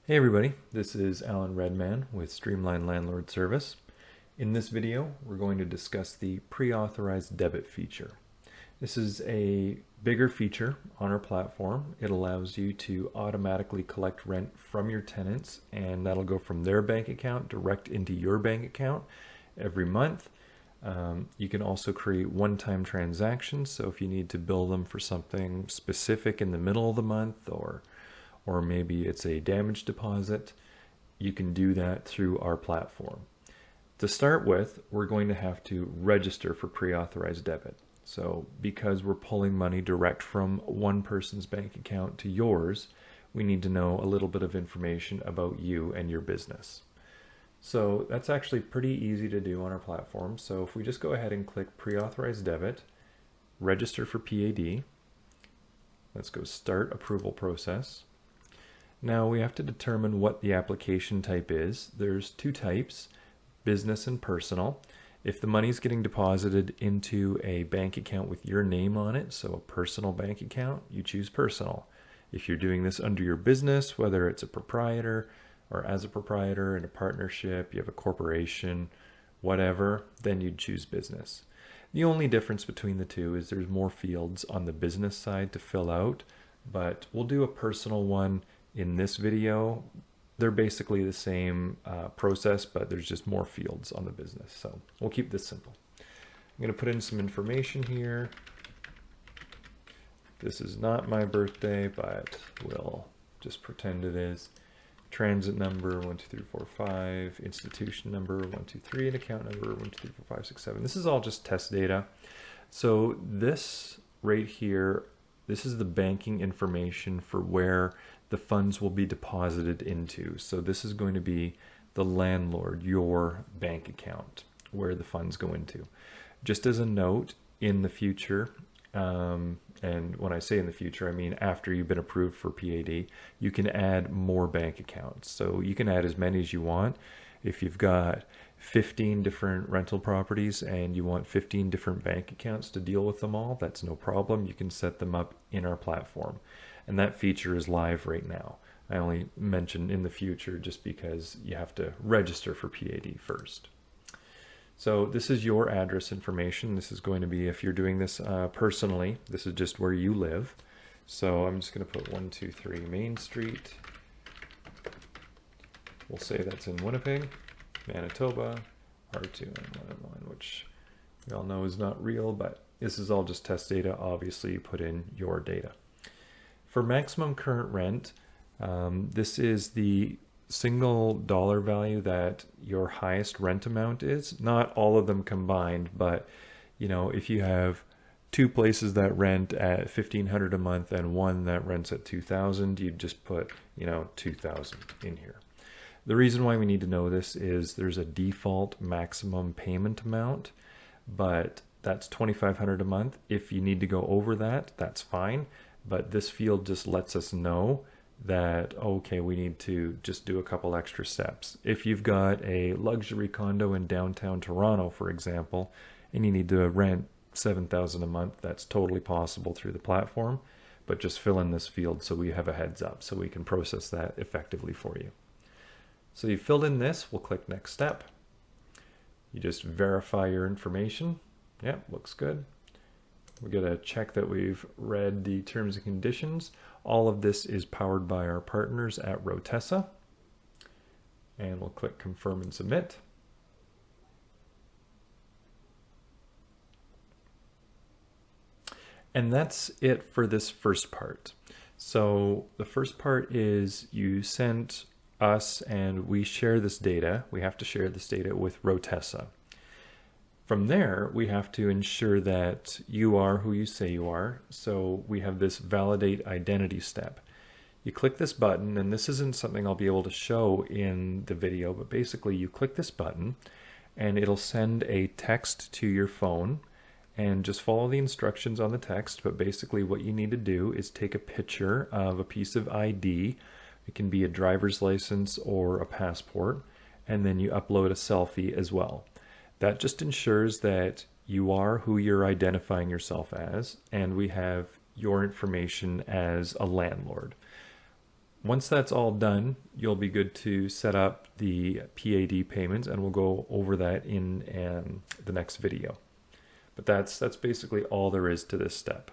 Hey everybody, this is Alan Redman with Streamline Landlord Service. In this video, we're going to discuss the pre-authorized debit feature. This is a bigger feature on our platform. It allows you to automatically collect rent from your tenants, and that'll go from their bank account direct into your bank account every month. You can also create one-time transactions, so if you need to bill them for something specific in the middle of the month, or maybe it's a damage deposit, you can do that through our platform. To start with, we're going to have to register for pre-authorized debit. So because we're pulling money direct from one person's bank account to yours, we need to know a little bit of information about you and your business. So that's actually pretty easy to do on our platform. So if we just go ahead and click pre-authorized debit, register for PAD, let's go start approval process. Now we have to determine what the application type is. There's two types, business and personal. If the money's getting deposited into a bank account with your name on it, so a personal bank account, you choose personal. If you're doing this under your business, whether it's a proprietor or as a proprietor in a partnership, you have a corporation, whatever, then you'd choose business. The only difference between the two is there's more fields on the business side to fill out, but we'll do a personal one in this video. They're basically the same process, but there's just more fields on the business. So we'll keep this simple. I'm going to put in some information here. This is not my birthday, but we'll just pretend it is. Transit number 12345, institution number 123, and account number 1234567. This is all just test data. So this right here, this is the banking information for where the funds will be deposited into. So this is going to be the landlord, your bank account, where the funds go into. Just as a note, in the future, and when I say in the future, I mean after you've been approved for PAD, you can add more bank accounts. So you can add as many as you want. If you've got 15 different rental properties and you want 15 different bank accounts to deal with them all, that's no problem. You can set them up in our platform. And that feature is live right now. I only mention in the future just because you have to register for PAD first. So this is your address information. This is going to be, if you're doing this personally, this is just where you live. So I'm just going to put 123 Main Street. We'll say that's in Winnipeg, Manitoba, R2N101, which we all know is not real, but this is all just test data. Obviously, you put in your data. For maximum current rent, this is the single dollar value that your highest rent amount is. Not all of them combined, but you know, if you have two places that rent at $1,500 a month and one that rents at $2,000, you'd just put, you know, $2,000 in here. The reason why we need to know this is there's a default maximum payment amount, but that's $2,500 a month. If you need to go over that, that's fine. But this field just lets us know that, okay, we need to just do a couple extra steps. If you've got a luxury condo in downtown Toronto, for example, and you need to rent $7,000 a month, that's totally possible through the platform, but just fill in this field so we have a heads up so we can process that effectively for you. So you filled in this, we'll click next step. You just verify your information. Yep, looks good. We're going to check that we've read the terms and conditions. All of this is powered by our partners at Rotessa. And we'll click confirm and submit. And that's it for this first part. So the first part is you sent us and we share this data. We have to share this data with Rotessa. From there, we have to ensure that you are who you say you are. So we have this validate identity step. You click this button, and this isn't something I'll be able to show in the video, but basically you click this button and it'll send a text to your phone, and just follow the instructions on the text. But basically what you need to do is take a picture of a piece of ID. It can be a driver's license or a passport, and then you upload a selfie as well. That just ensures that you are who you're identifying yourself as, and we have your information as a landlord. Once that's all done, you'll be good to set up the PAD payments, and we'll go over that in the next video. But that's basically all there is to this step.